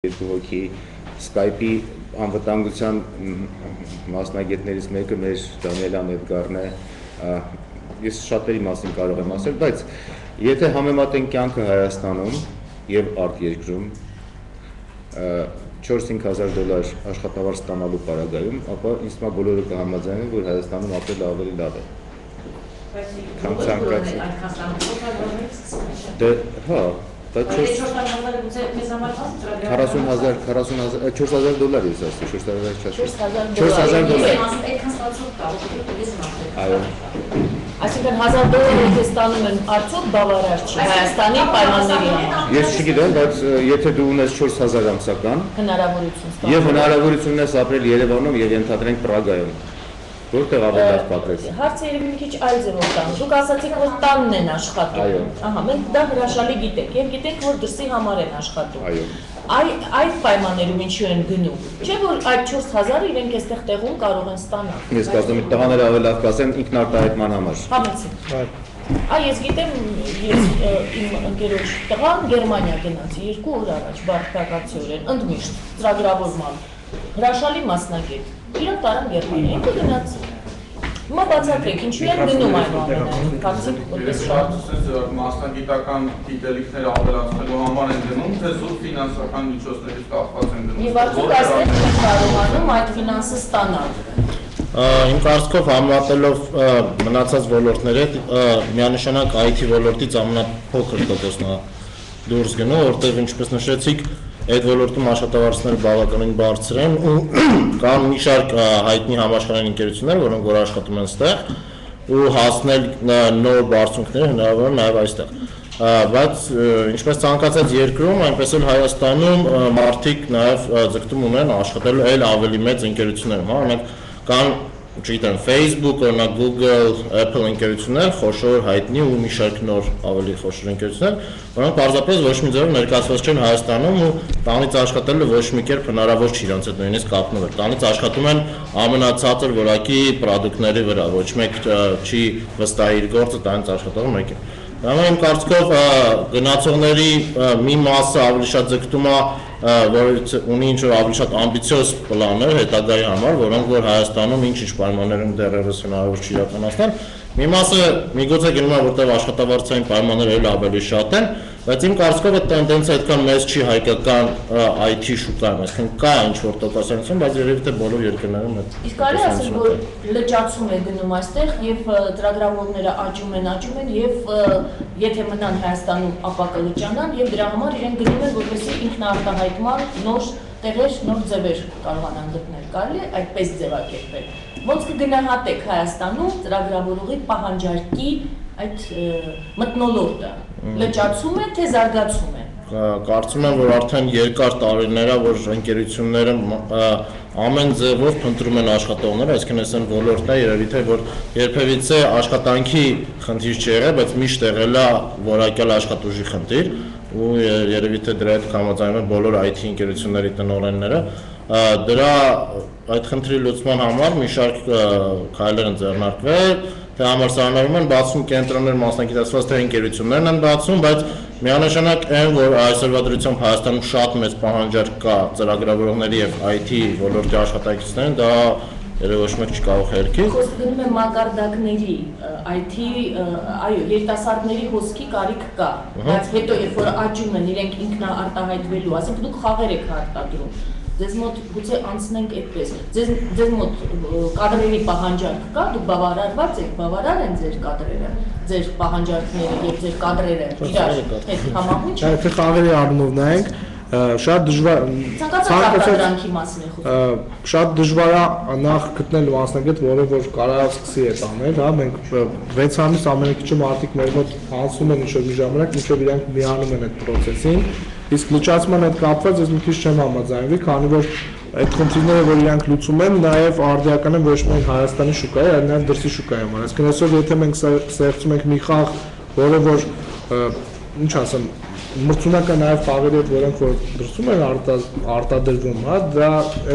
Հոգի Skype-ի անվտանգության մասնագետներից մեկը մեր Դանիելան Էդգարն է, ես շատերի մասին կարող եմ ասել, բայց եթե համեմատենք կյանքը Հայաստանում և արտերկրում $4-5,000 աշխատավարձ ստանալու պարագայում, ապա ինձ թվում է բոլորը կհամաձայնեն, որ Հայաստանում ապրելը ավելի լավ է։ Քան $40,000 ես ասում, Այսինքն $1,000 եթե ստանում են արդյոք բավարար չի Հայաստանի պայմանների համար։ Ես չգիտեմ, բայց եթե դու ունես 4,000 ամսական եւ հնարավորություն ես ապրել Երևանում եւ ենթադրենք Պրագայում, որտեղ ավելի լավ պատրես։ Հարցը երևի մի քիչ այլ ձևով տան։ Դուք ասացիք, որ տանն են աշխատում։ Ահա, մենք դա հրաշալի գիտենք եւ գիտենք, որ դրսի համար են աշխատում։ Այո։ Այդ պայմաններում ինչու են գնում։ Չէ՞ որ այդ 4,000-ը իրենք այստեղ տեղում կարող են ստանալ։ Ես կարծում եմ տղաները ավելի լավ կասեն ինքնարտահայտման համար։ Համեցեք։ Ես գիտեմ, ես իմ ընկերոջ տղան Գերմանիա գնաց 2 օր առաջ բարդակացիորեն, ընդմիշտ ծրագրավորման։ Հրաշալի մասնագետ։ Իրան տարան Գերմանիա, ինքը գնաց։ Հիմա բացատրեք, ինչու են գնում այնուամենայնիվ, կարծիք որպես շատ։ Մասնագիտական գիտելիքները ավելացնելու համար են գնում, թե զուտ ֆինանսական միջոցներից կախված են գնում։ Եվ արդյոք այստեղ չեն կարողանում այդ ֆինանսը ստանալ։ Իմ կարծիքով համեմատելով մնացած ոլորտների հետ միանշանակ IT ոլորտից ամենափոքր տոկոսն է դուրս գնում, որտեղ ինչպես նշեցիք, այդ ոլորտում աշխատավարձները բավականին բարձր են ու կան մի շարք հայտնի համաշխարհային ընկերություններ, որոնք որ աշխատում են այստեղ ու հասնել նոր բարձունքներ հնարավոր է նաև այստեղ։ Բայց ինչպես ցանկացած երկրում, այնպես էլ Հայաստանում մարդիկ նաև ձգտում ունեն աշխատելու այլ ավելի մեծ ընկերություններում, հա, օրինակ կան չգիտեմ Facebook, օրինակ Google, Apple ընկերություններ, խոշոր հայտնի ու մի շարք նոր ավելի խոշոր ընկերություններ, որոնք պարզապես ոչ մի ձևով ներկայացված չեն Հայաստանում ու տանից աշխատելը ոչ մի կերպ հնարավոր չի իրենց հետ նույնիսկ կապնվել։ Տանից աշխատում են ամենացածր որակի պրոդուկտների վրա, ոչ մեկ չի վստահի իր գործը տանից աշխատող մեկին։ Իմ կարծիքով գնացողների մի մասը ավելի շատ ձգտում է, որ ունի ինչ-որ ավելի շատ ամբիցիոզ պլաններ հետագայի համար, որոնք որ Հայաստանում ինչ-ինչ պայմաններում դեռևս հնարավոր չի իրականացնել։ Մի մասը միգուցե գնում է, որտեղ աշխատավարձային պայմանները ավելի շատ են, բայց իմ կարծիքով այդ տենդենսը այդքան մեծ չի հայկական IT շուկայում, այսինքն կա ինչ-որ տոկոսանություն, բայց երևի թե բոլոր երկրներում այդ։ Իսկ կարելի է ասել, որ լճացում է գնում այստեղ եւ ծրագրավորումները աճում են եւ եթե մնան Հայաստանում, ապա կլճանան եւ դրա համար իրենք գնում են, որպեսզի ինքնաարտահայտման նոր տեղեր, նոր ձևեր կարողանան գտնել։ Կարելի է այդպես ձևակերպել։ Ոնց կգնահատեք Հայաստանում ծրագրավորողի պահանջարկի այդ մթնոլորտը, լճացում է թե զարգացում է։ Կարծում եմ, որ արդեն երկար տարիներ է, որ ընկերությունները ամեն ձևով փնտրում են աշխատողներ, այսինքն այս են ոլորտն է, երևի թե որ երբևիցե աշխատանքի խնդիր չի եղել, բայց միշտ եղել է որակյալ աշխատուժի խնդիր ու երևի թե դրա հետ համաձայնում են բոլոր IT ընկերությունների տնօրենները։ Դրա այդ խնդրի լուծման համար մի շարք քայլեր են ձեռնարկվել, թե համալսարաններում են բացում կենտրոններ, մասնագիտացված թե ընկերություններն են բացում, բայց միանշանակ այն, որ այսօրվա դրությամբ Հայաստանում շատ մեծ պահանջարկ կա ծրագրավորողների եւ IT ոլորտի աշխատակիցներին, դա երևի ոչ մեկ չկարող հերքի։ Խոսքը գնում է մակարդակների, IT, այո, երիտասարդների հոսքի կարիք կա, բայց հետո երբ որ աճում են իրենք ինքնաարտահայտվելու, ասենք դուք խաղեր եք արտադրում, ձեզ մոտ գուցե անցնենք այդպես, ձեզ մոտ կադրերի պահանջարկ կա, դուք բավարարված եք, բավարար են ձեր կադրերը, ձեր պահանջարկները եւ ձեր կադրերը իրար հետ համահունչ են։ Եթե խաղերի առումով նայենք, շատ դժվար արտադրանքի մասին է խոսքը։ Շատ դժվար է նախ գտնել մասնագետ, որը որ կարող է սկսի այդ անել, հա, մենք 6 ամիս ամենակիչը մարդիկ մեր մոտ անցնում են ինչ-որ մի ժամանակ, մինչև իրանք միանում են այդ process-ին, իսկ լուծացման հետ կապված ես մի քիչ չեմ համաձայնվի, քանի որ այդ խնդիրները, որ իրանք լուծում են, նաև արդիական են ոչ միայն Հայաստանի շուկայի, այլ նաև դրսի շուկայի համար։ Այսինքն այսօր եթե մենք ստեղծում ենք մի խաղ, որը որ ինչ ասեմ, մրցունակ է նաև խաղերի հետ, որոնք որ դրսում են արտադրվում, հա, դա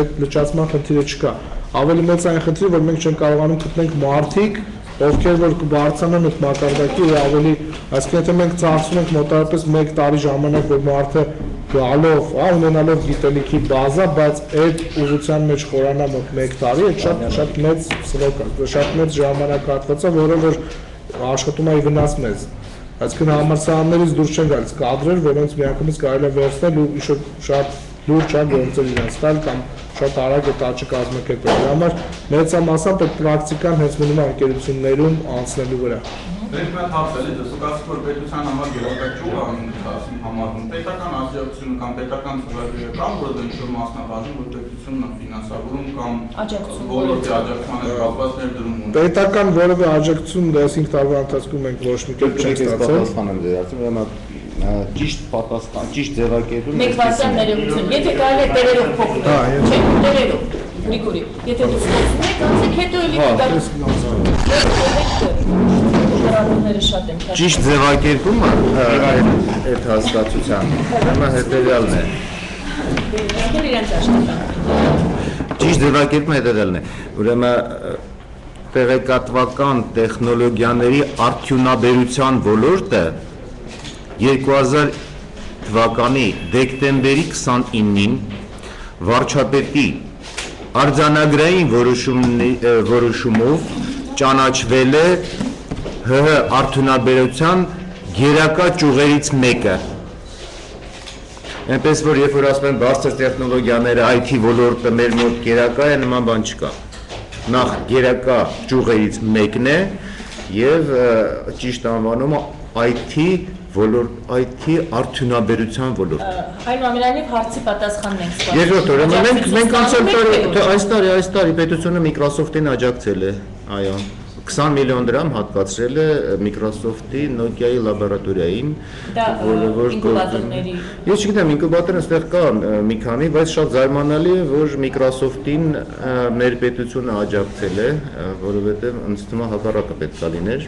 այդ լճացման խնդիրը չկա։ Ավելի մեծ այն խնդիրը, որ մենք չենք կարողանում գտնենք մարդիկ, ովքեր որ կբարձրանան այդ մակարդակի ավելի, այսինքն եթե մենք ծախսում ենք մոտավորապես 1 տարի ժամանակ, որ մարդը գալով, ունենալով գիտելիքի բազա, բայց այդ ուղղության մեջ խորանա մոտ 1 տարի, այդ շատ մեծ սրոք է, շատ մեծ ժամանակահատված է, որը որ աշխատում է վնաս մեզ։ Այսինքն համալսարաններից դուրս չեն գալիս կադրեր, որոնց միանգամից կարելի է վերցնել ու շատ լուրջ գործեր իրենց տալ կամ շատ արագ այդ աճը կազմակերպել։ Դրա համար մեծամասամբ այդ պրակտիկան հենց մնում է ընկերություններում անցնելու վրա։ Մենք մենք հարցել ենք, ասում որ պետության համար գերակայություն համարվում պետական աջակցություն կամ պետական ծրագրեր կան, որը ինչ-որ մասնաբաժին, որ պետությունն է ֆինանսավորում կամ ոլորտի աջակցման հետ կապված ներդրում ունի։ Պետական որևէ աջակցություն 5 տարվա ընթացքում մենք ոչ մի կերպ չենք ստացել։ Ճիշտ պատասխան, ճիշտ ձևակերպում։ Մեկ վարդան ներողություն, եթե կարելի է տերերով փոխել։ Չէ, տերերով։ Գրիգորի, եթե դուք ստացում եք, անցեք հետո էլի Ճիշտ ձևակերպումը այդ հասկացության հիմա հետևյալն է։ Ճիշտ ձևակերպումը հետևյալն է։ Ուրեմն տեղեկատվական տեխնոլոգիաների արդյունաբերության ոլորտը 2000 թվականի դեկտեմբերի 29-ին վարչապետի արձանագրային որոշումով ճանաչվել է ՀՀ արդյունաբերության գերակա ճյուղերից մեկը։ Այնպես որ երբ որ ասում են բարձր տեխնոլոգիաները IT ոլորտը մեր մոտ գերակա է, նման բան չկա։ Նախ գերակա ճյուղերից մեկն է եւ ճիշտ անվանումը IT արդյունաբերության ոլորտ։ Այնուամենայնիվ հարցի պատասխանն ենք ստացել։ Երկրորդ օրը մենք անցյալ տարի այս տարի պետությունը Microsoft-ին աջակցել է, այո, 20 միլիոն դրամ հատկացրել է Microsoft-ի Nokia-ի լաբորատորիային, որը ինկուբատորների։ Ես չգիտեմ, ինկուբատորը այստեղ կա մի քանի, բայց շատ զարմանալի է, որ Microsoft-ին մեր պետությունը աջակցել է, որովհետև ինձ թվում է հակառակը պետք է լիներ։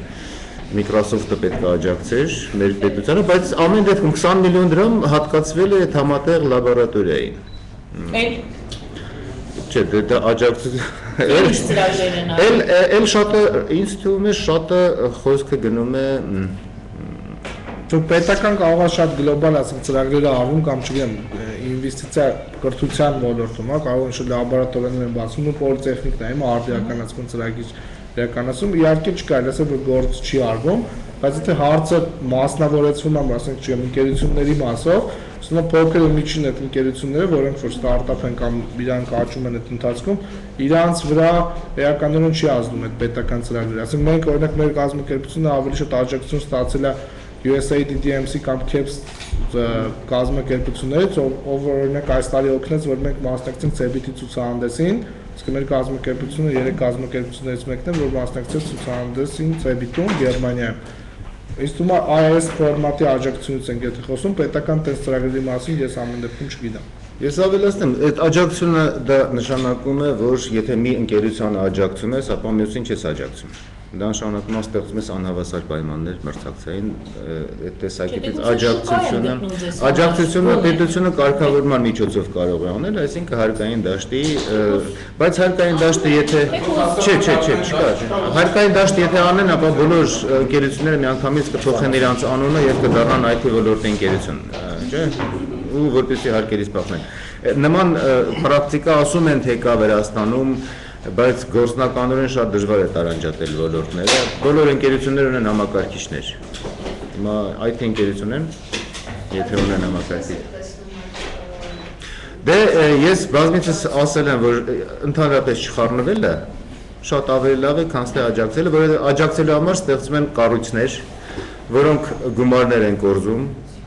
Microsoft-ը պետք է աջակցեր մեր պետությանը, բայց ամեն դեպքում 20 միլիոն դրամ հատկացվել է այդ համատեղ լաբորատորիային։ Չէ, դա աջակցություն։ Էլ շատը ինձ թվում է շատը խոսքը գնում է պետական կարող է շատ գլոբալ ասենք ծրագրերը արվում կամ չգիտեմ ինվեստիցիա կրթության ոլորտում, կարող է ինչ-որ լաբորատորիաներ են բացվում ու պոլիտեխնիկայում արդիականացման ծրագիր իրականացում, իհարկե չկարելի ասել, որ գործ չի արվում, բայց եթե հարցը մասնավորեցվում է, ասենք չգիտեմ ընկերությունների մասով, ասում փոքր ու միջին այդ ընկերությունները, որոնք որ ստարտափ են կամ իրանք աճում են այդ ընթացքում, իրանց վրա էականորեն չի ազդում այդ պետական ծրագրերը։ Ասենք մենք օրինակ մեր կազմակերպությունը ավելի շատ աջակցություն ստացել է USAID DMC կամ CAPS կազմակերպություններից, ով օրինակ այս տարի օգնեց, որ մենք մասնակցենք CEBIT-ի ցուցահանդեսին, իսկ մեր կազմակերպությունը 3 կազմակերպություններից մեկն է, որ մասնակցեց ցուցահանդեսին CEBIT-ում Գերմանիայում։ Իսկ թվում է IIS ֆորմատի աջակցությունից ենք եթե խոսում, պետական տես ծրագրերի մասին ես ամեն դեպքում չգիտեմ։ Ես ավելացնեմ, այդ աջակցությունը դա նշանակում է, որ եթե մի ընկերության աջակցում ես, ապա մյուսին չես աջակցում։ Դա նշանակում է ստեղծում ես անհավասար պայմաններ մրցակցային այդ տեսակետից աջակցությունը պետությունը կարգավորման միջոցով կարող է անել, այսինքն հարկային դաշտի, բայց հարկային դաշտը եթե չկա, հարկային դաշտը եթե անեն, ապա բոլոր ընկերությունները միանգամից կփոխեն իրենց անունը եւ կդառնան IT ոլորտի ընկերություն, չէ՞, ու որպեսզի հարկերից փախնեն։ Նման պրակտիկա ասում են թե կա Վրաստանում, բայց գործնականորեն շատ դժվար է տարանջատել ոլորտները։ Բոլոր ընկերությունները ունեն համակարգիչներ։ Հիմա IT ընկերություն են, եթե ունեն համակարգիչ։ Դե ես բազմիցս ասել եմ, որ ընդհանրապես չխառնվելը շատ ավելի լավ է, քան թե աջակցելը, որովհետև աջակցելու համար ստեղծում են կառույցներ, որոնք գումարներ են կորզում,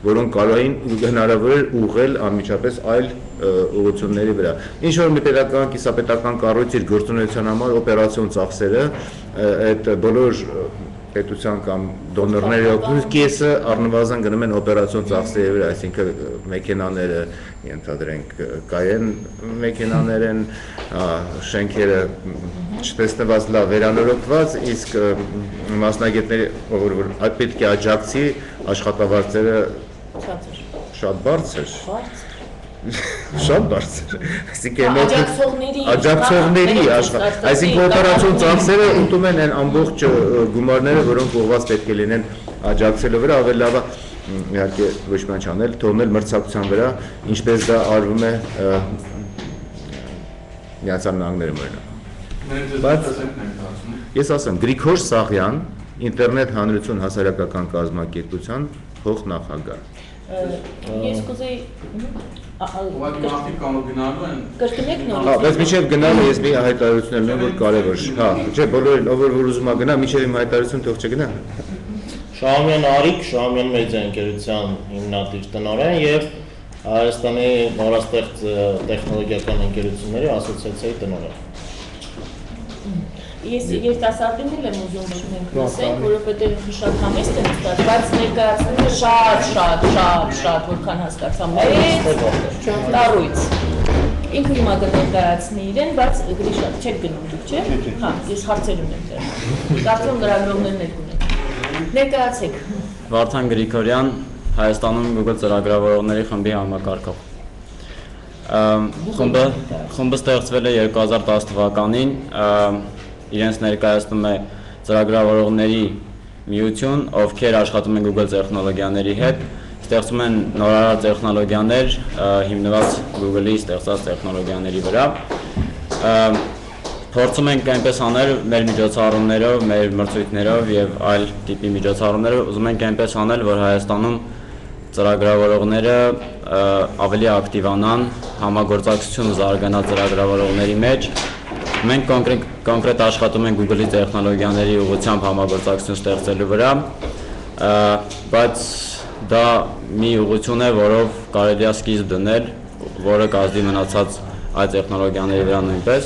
որոնք կարող էին հնարավոր էր ուղղել անմիջապես այլ ուղղությունների վրա։ Ինչ որ մի պետական, կիսապետական կառույց իր գործունեության համար օպերացիոն ծախսերը այդ բոլոր պետության կամ դոնորների օգնությամբ կեսը առնվազն գնում են օպերացիոն ծախսերի վրա, այսինքն մեքենաները, ենթադրենք կայեն մեքենաներ են, շենքերը չտեսնված լավ վերանորոգված, իսկ մասնագետների, որ պետք է աջակցի աշխատավարձերը շատ բարձր։ Շատ բարձր։ Այսինքն աջակցողների այսինքն օպերացիոն ծախսերը ուտում են այն ամբողջ գումարները, որոնք ուղղված պետք է լինեն աջակցելու վրա, ավելի լավ իհարկե ոչ մի բան չանել, թողնել մրցակցության վրա, ինչպես դա արվում է Միացյալ Նահանգներում օրինակ։ Ես ասեմ, Գրիգոր Սաղյան, ինտերնետ հանրություն հասարակական կազմակերպության փոխնախագահ։ Ես կուզեի Ուղղակի մարդիկ կարող գնալու են։ կրկնեք նորից։ Բայց մինչև գնալը ես մի հայտարարություն ունեմ, որ կարևոր է։ Չէ, բոլորին ով որ ուզում է գնա, մինչև իմ հայտարարություն թող չգնա։ Շահումյան Արիկ, Շահումյան մեդիա ընկերության հիմնադիր տնօրեն եւ Հայաստանի նորաստեղծ տեխնոլոգիական ընկերությունների ասոցիացիայի տնօրեն։ Ես երիտասարդին եմ ուզում մենք լսենք, որովհետև շատ համեստ եմ ստացված, ներկայացնում շատ, որքան հասկացա մեծ տարույց։ Ինքը հիմա կներկայացնի իրեն, բայց Գրիշա, չեք գնում դուք, չէ՞։ Հա, ես հարցեր ունեմ դեռ։ Կարծում լրագրողներն եք ունեն։ Ներկայացեք։ Վարդան Գրիգորյան, Հայաստանում Google ծրագրավորողների խմբի համակարգող։ Խումբը ստեղծվել է 2010 թվականին, իրենց ներկայացնում է ծրագրավորողների միություն, ովքեր աշխատում են Google տեխնոլոգիաների հետ, ստեղծում են նորարար տեխնոլոգիաներ, հիմնված Google-ի ստեղծած տեխնոլոգիաների վրա։ Փորձում ենք այնպես անել մեր միջոցառումներով, մեր մրցույթներով եւ այլ տիպի միջոցառումներով, ուզում ենք այնպես անել, որ Հայաստանում ծրագրավորողները ավելի ակտիվանան, համագործակցությունը զարգանա ծրագրավորողների մեջ։ Մենք կոնկրետ աշխատում ենք Google-ի տեխնոլոգիաների ուղղությամբ համագործակցություն ստեղծելու վրա, բայց դա մի ուղղություն է, որով կարելի է սկիզբ դնել, որը կազդի մնացած այդ տեխնոլոգիաների վրա նույնպես։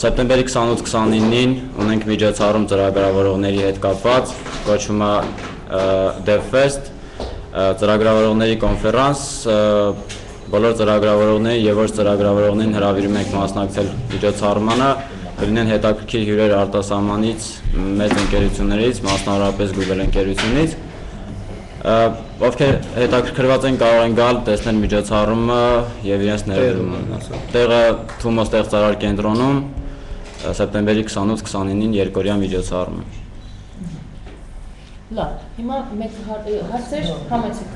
Սեպտեմբերի 28-29-ին ունենք միջոցառում ծրագրավորողների հետ կապված, կոչվում է DevFest, ծրագրավորողների կոնֆերանս, բոլոր ծրագրավորողներին եւ ոչ ծրագրավորողներին հրավիրում ենք մասնակցել միջոցառմանը, լինեն հետաքրքիր հյուրեր արտասահմանից, մեծ ընկերություններից, մասնավորապես Google ընկերությունից, ովքեր հետաքրքրված են կարող են գալ, տեսնել միջոցառումը եւ իրենց ներդրումը։ Տեղը Թումո ստեղծարար կենտրոնում սեպտեմբերի 28-29-ին երկօրյա միջոցառում։ Լավ, հիմա մեկ հարցեր համեցեք։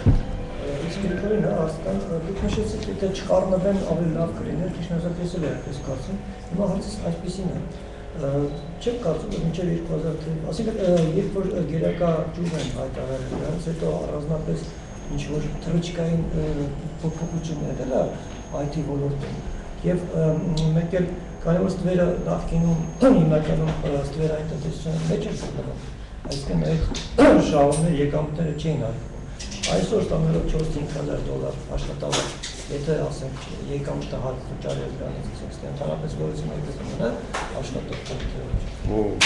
Իսկ Գրիգորին հասկան, դուք նշեցիք, եթե չխառնվեն ավելի լավ կլիներ, ճիշտ ասած ես էլ այդպես կարծում։ Հիմա հարցս այսպեսին է։ Չեք կարծում, որ մինչև 2000 թվականին, ասիկա երբ որ գերակա ջուր են հայտարարել, դրանից հետո առանձնապես ինչ-որ թռիչքային փոփոխություններ էլ IT ոլորտում։ Եվ մեկ էլ կարևոր ստվերը նախկինում հիմնականում ստվերային տնտեսության մեջ են գտնվում։ Այսինքն այդ շահումները եկամուտները չէին արվում։ Այսօր ստանալով $4,000-5,000 աշխատավարձ, եթե ասենք եկամուտը հատուճարել դրանից ասենք ընդհանրապես գորեցի մեկ դեպքում աշխատող 2000 թվականից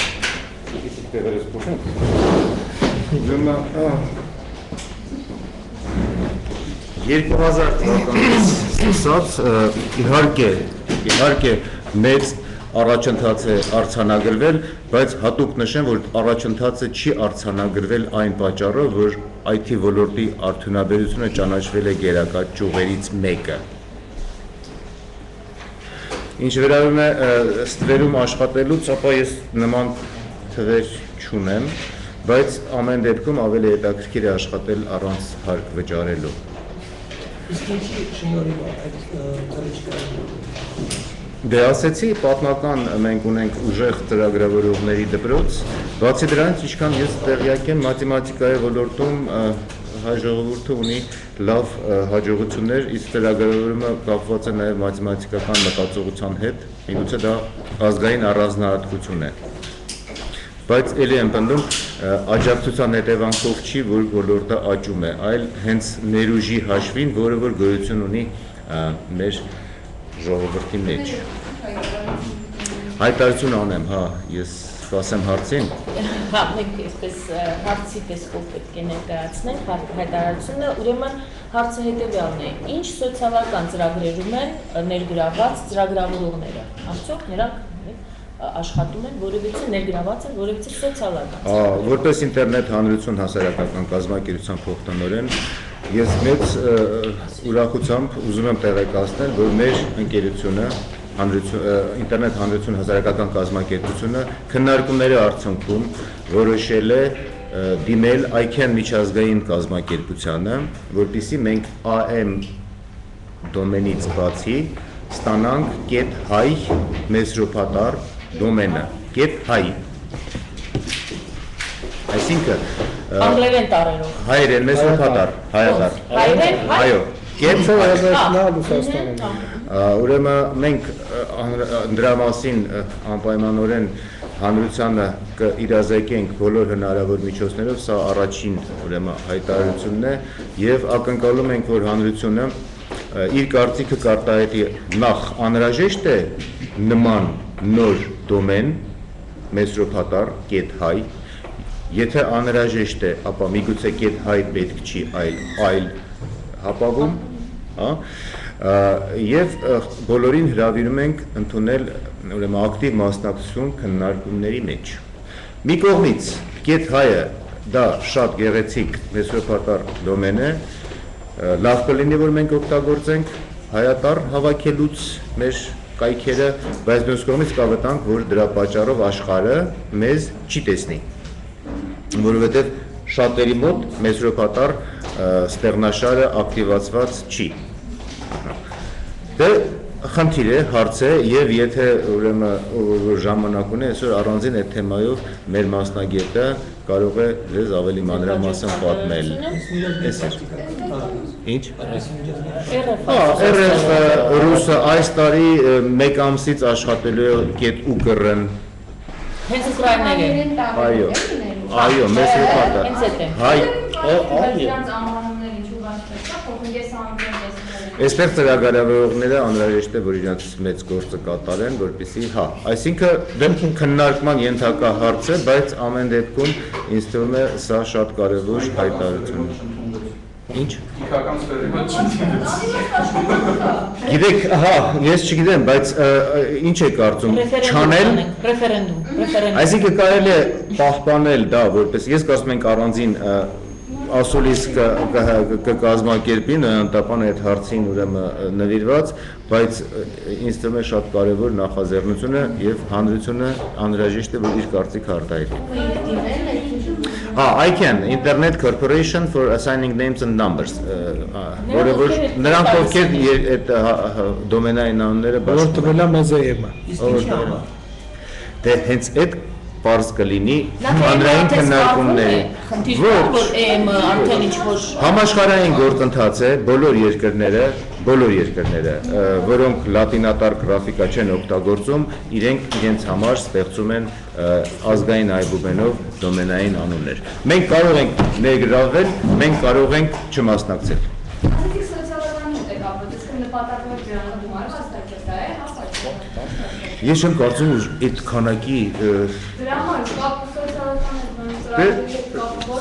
իհարկե մեծ առաջընթաց է արձանագրվել, բայց հատուկ նշեմ, որ առաջընթացը չի արձանագրվել այն պատճառով, որ IT ոլորտի արդյունաբերությունը ճանաչվել է գերակա ճյուղերից մեկը։ Ինչ վերաբերում է ստվերում աշխատելուց, ապա ես նման թվեր չունեմ, բայց ամեն դեպքում ավելի հետաքրքիր է աշխատել առանց հարկ վճարելու։ Իսկ ինչի շնորհիվ այդ թռիչքային Դե ասեցի, պատմական մենք ունենք ուժեղ ծրագրավորողների դպրոց, բացի դրանից, ինչքան ես տեղյակ եմ, մաթեմատիկայի ոլորտում հայ ժողովուրդը ունի լավ հաջողություններ, իսկ ծրագրավորումը կապված է նաև մաթեմատիկական մտածողության հետ, միգուցե դա ազգային առանձնահատկություն է։ Բայց էլի եմ պնդում, աջակցության հետևանքով չի, որ ոլորտը աճում է, այլ հենց ներուժի հաշվին, որը որ գոյություն ունի մեր ժողովրդի մեջ։ Հայտարարություն անեմ, հա, ես կասեմ հարցին։ Հա, մենք այսպես հարցի տեսքով պետք է ներկայացնենք հայտարարությունը, ուրեմն հարցը հետևյալն է. ինչ սոցիալական ծրագրերում են ներգրաված ծրագրավորողները։ Արդյոք նրանք աշխատում են, որևիցե ներգրաված են, որևիցե սոցիալական։ Որպես ինտերնետ հանրություն հասարակական կազմակերպության փոխտնօրեն, ես մեծ ուրախությամբ ուզում եմ տեղեկացնել, որ մեր ընկերությունը, ինտերնետ հանրություն հասարակական կազմակերպությունը քննարկումների արդյունքում որոշել է դիմել ICANN միջազգային կազմակերպությանը, որպեսզի մենք AM դոմենից բացի ստանանք .hi մեծրոփատար դոմենը, .hi, այսինքն անգլերեն տարերով, հայերեն մեծրոփատար, հայատար, այո, ուրեմն մենք դրա մասին անպայմանորեն հանրությանը կիրազեկենք բոլոր հնարավոր միջոցներով, սա առաջին ուրեմն հայտարարությունն է եւ ակնկալում ենք, որ հանրությունը իր կարծիքը կարտահայտի նախ անհրաժեշտ է նման նոր դոմեն մեծրոփատար .hi, եթե անհրաժեշտ է, ապա միգուցե .hi պետք չի այլ հապավում, եւ բոլորին հրավիրում ենք ընդունել ուրեմն ակտիվ մասնակցություն քննարկումների մեջ։ Մի կողմից .hi-ը դա շատ գեղեցիկ մեծրոփատար դոմեն է, լավ կլինի, որ մենք օգտագործենք հայատար հավաքելուց մեր կայքերը, բայց մյուս կողմից կավտանք, որ դրա պատճառով աշխարհը մեզ չի տեսնի, որովհետև շատերի մոտ մեծրոփատար ստեղնաշարը ակտիվացված չի։ Դե խնդիր է, հարց է, եւ եթե ուրեմն ժամանակ ունի, այսօր առանձին այդ թեմայով մեր մասնագետը կարող է ձեզ ավելի մանրամասն պատմել։ Ինչ? RF ռուսը այս տարի 1 ամսից աշխատելու է .UKRN։ Հենց ուկրաիներեն։ Այո, մեծ նպատակ։ Հենց այդ է։ Այստեղ ծրագրավորողները անհրաժեշտ է, որ իրենց մեծ գործը կատարեն, որպեսզի, այսինքն քննարկման ենթակա հարց է, բայց ամեն դեպքում ինձ թվում է սա շատ կարևոր հայտարարություն է։ Ինչ? Գիտեք, ես չգիտեմ, բայց ինչ է կարծում, չանել, այսինքն կարելի է պահպանել դա, որպես ես կարծում ենք առանձին ասուլիս կկազմակերպի նոյանտապան այդ հարցին ուրեմն նվիրված, բայց ինձ թվում է շատ կարևոր նախաձեռնությունը եւ հանրությունը անհրաժեշտ է, որ իր կարծիքը արտահայտի։ ICANN, Internet Corporation for Assigning Names and Numbers, որը որ նրանք ովքեր այդ դոմենային անունները բաշխում են մեզ դե հենց այդ պարզ կլինի հանրային քննարկումների։ Համաշխարհային գործընթաց է, բոլոր երկրները, որոնք լատինատար գրաֆիկա չեն օգտագործում, իրենք իրենց համար ստեղծում են ազգային այբուբենով դոմենային անուններ։ Մենք կարող ենք ներգրավել, մենք կարող ենք չմասնակցել։ Ես չեմ կարծում, որ այդ քանակի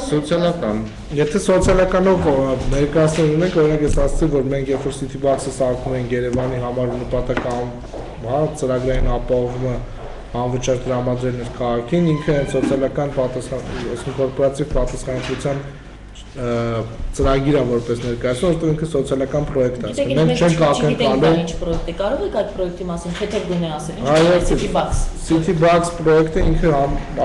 սոցիալական, եթե սոցիալականով ներկայացնել ունենք, օրինակ ես ասացի, որ մենք երբ որ City Box-ը սարքում ենք Երևանի համար նպատակը ծրագրային ապահովումը անվճար տրամադրելն էր քաղաքին, ինքը սոցիալական կորպորատիվ պատասխանատվության ծրագիրը որպես ներկայացնում, որտեղ ինքը սոցիալական պրոյեկտ է, մենք չենք ակնկալում։ Ինչ պրոյեկտ է, կարող եք այդ պրոյեկտի մասին թեթև գույնը ասել, ինչ է City Box։ City Box պրոյեկտը ինքը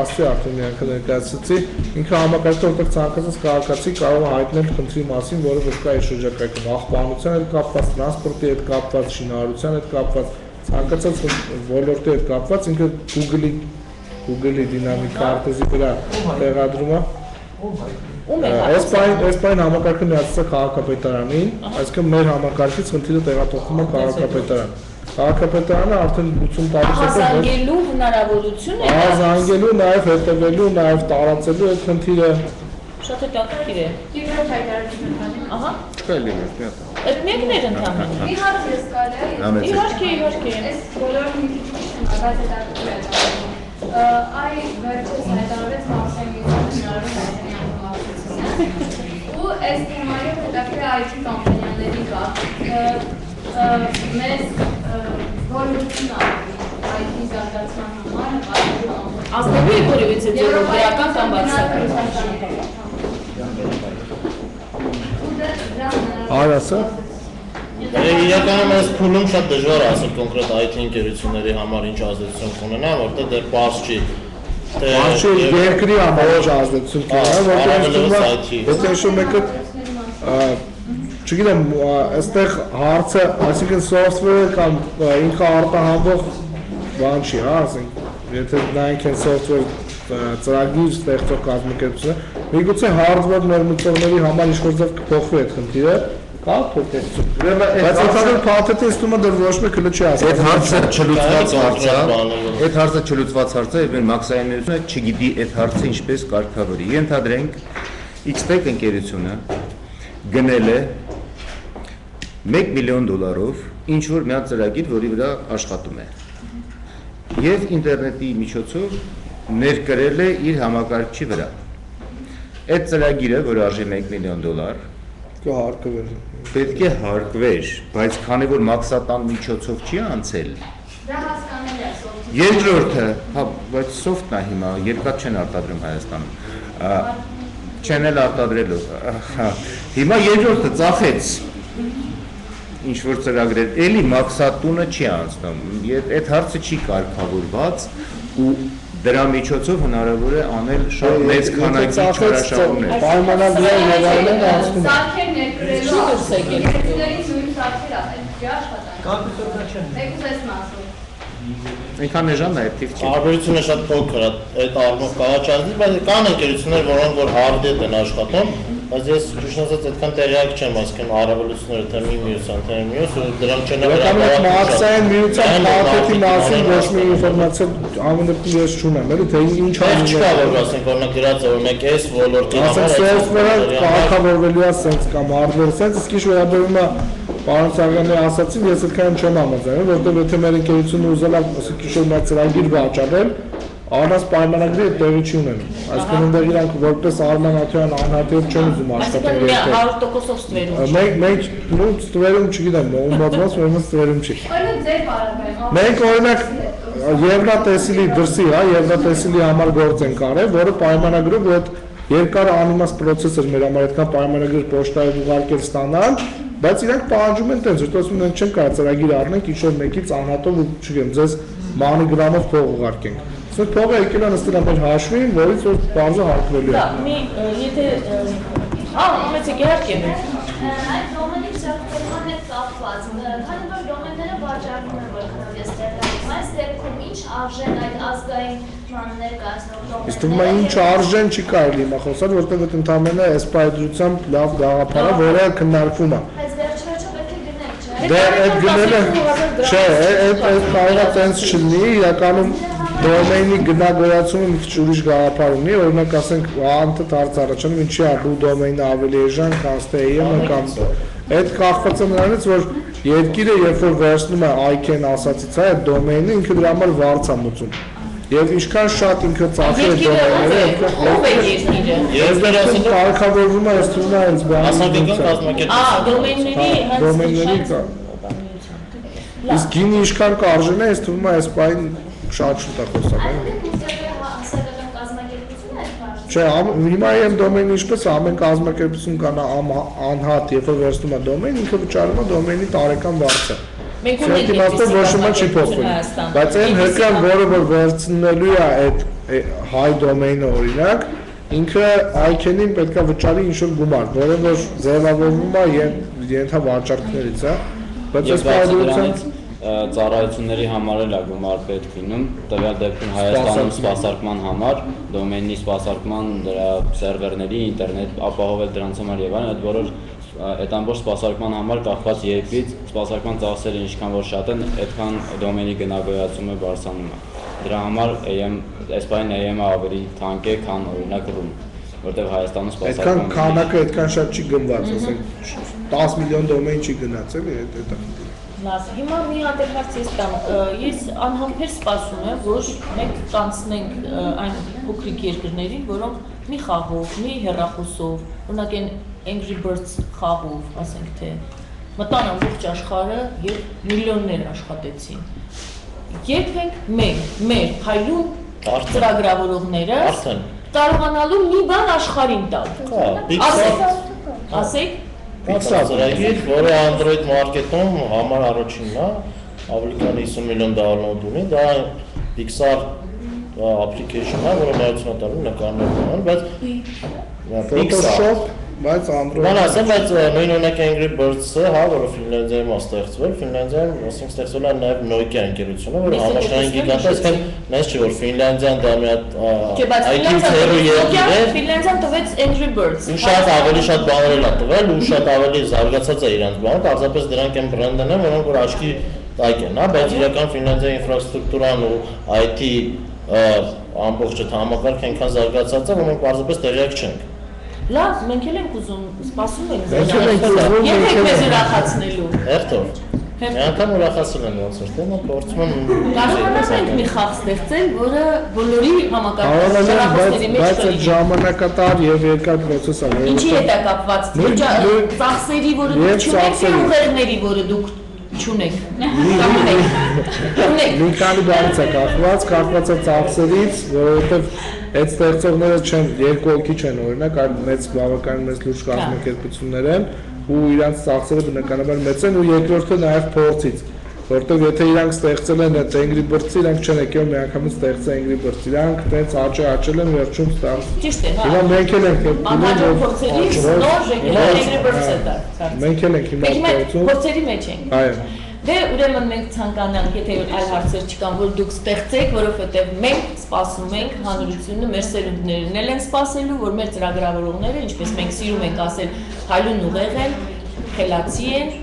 ասի արդեն միանգամից ներկայացրեցի, ինքը համակարգը որտեղ ցանկացած քաղաքացի կարող է հայտնել խնդրի մասին, որը որ կա իր շրջակայքում, աղբանության հետ կապված, տրանսպորտի հետ կապված, շինարարության հետ կապված, ցանկացած ոլորտի հետ կապված, ինքը Google-ի դինամիկ քարտեզի վրա տեղադրում է։ Այս պայն համակարգը միացած է քաղաքապետարանին, այսինքն մեր համակարգից խնդիրը տեղափոխվում է քաղաքապետարան։ Քաղաքապետարանը արդեն 80 տարի զանգելու հնարավորություն է։ Զանգելու, նաև հետևելու, նաև տարածելու այդ խնդիրը։ Շատ հետաքրքիր է։ Երկրորդ հայտարարությունը քանի։ Չկա լինի, մի հատ։ Այդ մեկն էր ընդհանրապես։ Մի հարց ես կարելի է։ Իհարկե։ Այս բոլորը մի քիչ բայց հետաքրքիր է։ Այ վերջերս հայտարարեց Մաքսիմիլիան ու այս թեմայով հետաքրքիր IT կամպանիաների կա։ Մեզ որոշություն IT զարգացման համար ազնվի որևիցե ձևով դրական կամ բացառական։ Արասը։ Իրականում այս փուլում շատ դժվար է ասել կոնկրետ IT ընկերությունների համար ինչ ազդեցություն կունենա, որտեղ դեռ պարզ չի Բարձր երկրի համար ազդեցություն կունենա, որտեղ եթե հիշում եք չգիտեմ, այստեղ հարցը, այսինքն software կամ ինքը արտահանվող բան չի, հա, ասենք, եթե նայենք են software ծրագիր ստեղծող կազմակերպությունը, միգուցե hardware ներմուծողների համար ինչ-որ ձև կփոխվի այդ խնդիրը, կա փոփոխություն։ Բայց ընդհանուր փաթեթի ստումը դեռ ոչ մեկ չի ասել։ Այդ հարցը չլուծված հարց է, այդ հարցը չլուծված հարց է, եւ մեր մաքսայինությունը չգիտի այդ հարցը ինչպես կարգավորի։ Ենթադրենք X-Tech ընկերությունը գնել է $1 միլիոն ինչ որ մի հատ ծրագիր, որի վրա աշխատում է։ Եվ ինտերնետի միջոցով ներկրել է իր համակարգչի վրա։ Այդ ծրագիրը, որ արժի $1 միլիոն, կհարկվեր։ Պետք է հարկվեր, բայց քանի որ մաքսատան միջոցով չի անցել։ Դա հասկանալի է սոֆթ։ Երկրորդը, հա, բայց սոֆտն է հիմա, երկար չեն արտադրում Հայաստանում։ Չեն էլ արտադրելու։ Հիմա երկրորդը ծախեց ինչ որ ծրագրեր, էլի մաքսատունը չի անցնում, այդ հարցը չի կարգավորված ու դրա միջոցով հնարավոր է անել շատ մեծ քանակի չարաշահումներ։ Պայմանագրեր եւ այլն անցնում։ Սարքեր ներկրելու երկրների նույն սարքեր աշխատանք։ Կապիտալը չեն։ Եկուս մասով։ Այնքան էժան է, թիվ չի։ Տարբերությունը շատ փոքր է, այդ առումով կառաջացնի, բայց կան ընկերություններ, որոնք որ hard-ed են աշխատում, բայց ես ճիշտ ասած այդքան տեղյակ չեմ, այսինքն առավելությունները թե մի մյուսան, թե մյուս, ու դրանք չեն վերաբերում մաքսային միության փաթեթի մասին ոչ մի ինֆորմացիա ամենուր ես չունեմ, էլի թե ինչ է։ Չկա որ ասենք օրինակ գրած օրինակ այս ոլորտի համար software-ը կարգավորվելու է sense կամ hardware sense, իսկ ինչ վերաբերում է Պարոն Սարգսյանի ասացին, ես այդքան չեմ համաձայնում, որտեղ եթե մեր ընկերությունը ուզել է ասենք ինչ-որ ծրագիր վաճառել, առանց պայմանագրի տեղի չի ունենում։ Այսինքն այնտեղ իրանք որպես Արման Աթոյան անհատիվ չեն ուզում աշխատել երկրի 100%-ով ստվերում։ Մենք ստվերում չգիտեմ, ում մոդված ուրեմն ստվերում չի։ Օրինակ ձեր պարագայում։ Մենք օրինակ Եվրատեսիլի դրսի, հա, Եվրատեսիլի համար գործ ենք արել, որը պայմանագրով ու այդ երկար անիմաստ process էր մեր համար, այդքան պայմանագրեր պոչտայով ուղարկել ստանալ, բայց իրանք պահանջում են տենց, որ ասում են չեն կարող ծրագիր առնենք ինչ-որ մեկից անհատով ու չգիտեմ, ձեզ MoneyGram-ով փող ուղարկենք։ Սա փողը եկել է նստել ամեն հաշվին, որից որ բարձր հարկվելու է։ Դա մի եթե ունեցեք իհարկե։ Այդ դոմենի ծրագրման հետ կապված, քանի որ դոմենները վաճառվում են որքանով ստեղծում, այս դեպքում ինչ արժեն այդ ազգային ներկայացնող դոմենները։ Իսկ թվում է ինչ արժեն չի կարելի հիմա խոսալ, որտեղ այդ ընդամենը էսպայդրությամբ լավ գաղափար է, որը քննարկվում է։ Այս վերջերաչով պետք է գնենք, չէ՞։ Դե այդ գնելը չէ, այդ կարող է տենց չլինի, իրականում դոմեյնի գնագոյացումը մի քիչ ուրիշ գաղափար ունի, օրինակ ասենք անդադ հարց առաջանում ինչի է դու դոմեյնը ավելի էժան քան STM-ը կամ այդ կախված է նրանից, որ երկիրը երբ որ վերցնում է ICANN ասացից է այդ դոմեյնը ինքը դրա համար վարձ է մուծում։ Եվ ինչքան շատ ինքը ծախի է դոմեյները, ով է երկիրը։ Ես դերասին կարգավորվում է ստուգնա այս բանը։ Մասնագիտական կազմակերպություն։ Դոմեյնների կա։ Իսկ գինի ինչքան կարժեն է, ես թվում է այս բային շատ շուտ է խոսալ։ Չէ, հիմա եմ դոմեյնի ինչպես ամեն կազմակերպություն կան անհատ, երբ որ վերցնում է դոմեյն, ինքը վճարում է դոմեյնի տարեկան վարձը։ Մենք ունենք իմաստով ոչ մի չի փոխվել։ Բայց այն հրկան, որը որ վերցնելու է այդ հայ դոմեյնը օրինակ, ինքը ICANN-ին պետք է վճարի ինչ-որ գումար, որը որ ձևավորվում է ենթավաճառքներից, հա։ Բայց այս պայմանությամբ ծառայությունների համար էլ է գումար պետք լինում, տվյալ դեպքում Հայաստանում սպասարկման համար, դոմեյնի սպասարկման, դրա սերվերների, ինտերնետ ապահովել դրանց համար եւ այլն, այդ բոլոր այդ ամբողջ սպասարկման համար կախված երկրից սպասարկման ծախսերը ինչքան որ շատ են, այդքան դոմեյնի գնագոյացումը բարձրանում է։ Դրա համար Էսպանիան AM-ը ավելի թանկ է, քան օրինակ Ռում, որտեղ Հայաստանում սպասարկման այդքան քանակը այդքան շատ չի գնված, ասենք 10 միլիոն դոմեյն չի գնացել, դա Լավ, հիմա մի հատ հարց ես տամ, ես անհամբեր սպասում եմ, որ մենք կանցնենք այն փոքրիկ երկրներին, որոնք մի խաղով, մի հեռախոսով, օրինակ այն Angry Birds խաղով, ասենք թե մտան ամբողջ աշխարհը եւ միլիոններ աշխատեցին։ Երբեք մեր հայլուն ծրագրավորողները կարողանալու մի բան աշխարհին տալ։ Ասեք Pixar ծրագիր, որը Android market-ում համար առաջինն է, ավելի քան $50 միլիոն ունի, դա Pixar application-ը, որը ներդրում տալու նկարներ, բայց Photoshop, բայց Android։ Բան ասեմ, բայց նույն օրինակ Angry Birds-ը, հա, որը Ֆինլանդիայում է ստեղծվել, Ֆինլանդիայում, ասենք ստեղծվել է նաև Nokia ընկերությունը, որը համաշխարհային գիգանտ է, այսինքն նայես չէ, որ Ֆինլանդիան դա մի հատ IT թերու երկիր է։ Ֆինլանդիան տվեց Angry Birds։ Ու շատ ավելի շատ բաներ էլ է տվել, ու շատ ավելի զարգացած է իրանց բանը, պարզապես դրանք են բրենդն են, որոնք որ աչքի տակ են, հա, բայց իրական Ֆինլանդիայի ինֆրաստրուկտուրան ու IT ամբողջը համակարգը այնքան զարգացած է, որոնք պարզապես տեղյակ չենք։ Լավ, մենք էլ ենք ուզում, սպասում ենք Մենք էլ ենք ուզում, Եվ եք մեզ ուրախացնելու։ Հերթով։ Մի անգամ ուրախացել են ոնց որ, դե փորձում եմ։ Կարողանանք մենք մի խաղ ստեղծել, որը բոլորի համակարգի բայց այդ ժամանակատար եւ երկար process է։ Ինչի հետ է կապված։ Ծախսերի, որը դուք չունեք, եւ ուղերձների, որը դուք չունեք։ Մի քանի բանից է կախված է ծախսերից, որովհետեւ այդ ստեղծողները չեն երկու հոգի չեն օրինակ, այլ մեծ բավականին մեծ լուրջ կազմակերպություններ են ու իրանց ծախսերը բնականաբար մեծ են ու երկրորդը նաև փորձից, որտեղ եթե իրանք ստեղծել են այդ Angry Birds-ը, իրանք չեն եկել միանգամից ստեղծել Angry Birds, իրանք տենց աճել են վերջում ստացել։ Ճիշտ է, հա։ Հիմա մենք էլ ենք Անհաջող փորձերից նոր Angry Birds-ը դա։ Մենք էլ ենք հիմա փորձերի մեջ ենք։ Այո։ Դե ուրեմն մենք ցանկանանք, եթե այլ հարցեր չկան, որ դուք ստեղծեք, որովհետև մենք սպասում ենք հանրությունը, մեր սերունդներն էլ են սպասելու, որ մեր ծրագրավորողները, ինչպես մենք սիրում ենք ասել, հայլուն ուղեղ են, խելացի են,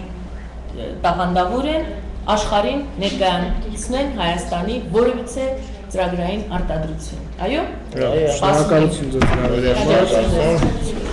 տաղանդավոր են, աշխարհին ներկայացնեն Հայաստանի որևիցե ծրագրային արտադրություն։ Այո։ Շնորհակալություն ձեզ հրավերի համար։